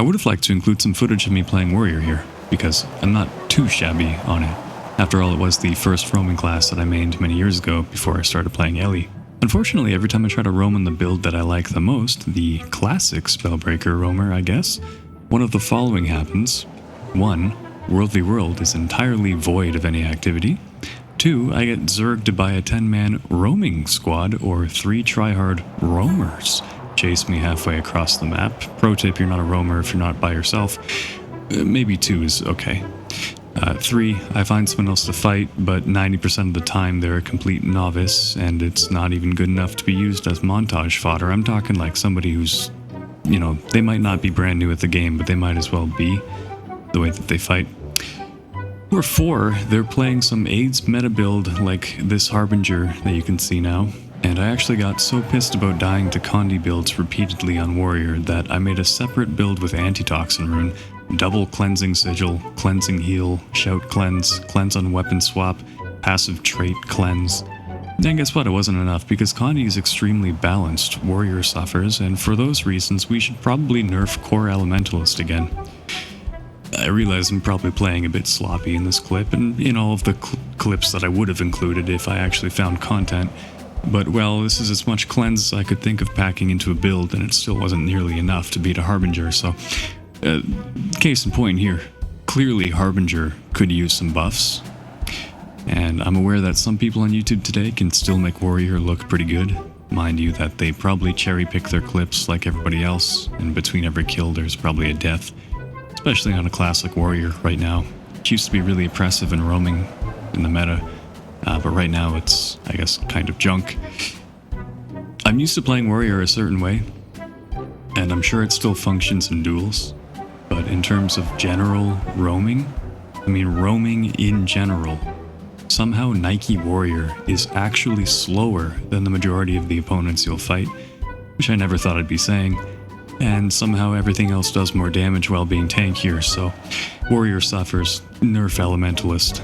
would have liked to include some footage of me playing warrior here, because I'm not too shabby on it. After all, it was the first roaming class that I mained many years ago before I started playing Ellie. Unfortunately, every time I try to roam in the build that I like the most, the classic Spellbreaker roamer, I guess, one of the following happens. 1. Worldly World is entirely void of any activity. 2. I get zerged by a 10-man roaming squad, or 3 tryhard roamers chase me halfway across the map. Pro tip, you're not a roamer if you're not by yourself. Maybe 2 is okay. 3, I find someone else to fight, but 90% of the time they're a complete novice, and it's not even good enough to be used as montage fodder. I'm talking like somebody who's, you know, they might not be brand new at the game, but they might as well be, the way that they fight. Or 4, they're playing some AIDS meta build like this Harbinger that you can see now. And I actually got so pissed about dying to Condi builds repeatedly on Warrior that I made a separate build with Antitoxin Rune, double Cleansing Sigil, Cleansing Heal, Shout Cleanse, Cleanse on Weapon Swap, Passive Trait Cleanse. And guess what, it wasn't enough, because Condi is extremely balanced, Warrior suffers, and for those reasons we should probably nerf Core Elementalist again. I realize I'm probably playing a bit sloppy in this clip, and in all of the clips that I would have included if I actually found content, but well, this is as much cleanse as I could think of packing into a build, and it still wasn't nearly enough to beat a Harbinger, so case in point here, clearly Harbinger could use some buffs, and I'm aware that some people on YouTube today can still make Warrior look pretty good. Mind you that they probably cherry pick their clips like everybody else, and between every kill there's probably a death. Especially on a classic Warrior right now. It used to be really oppressive and roaming in the meta, but right now it's, I guess, kind of junk. I'm used to playing Warrior a certain way, and I'm sure it still functions in duels, but in terms of general roaming, I mean roaming in general, somehow Nike Warrior is actually slower than the majority of the opponents you'll fight, which I never thought I'd be saying. And somehow everything else does more damage while being tankier, so Warrior suffers, nerf Elementalist.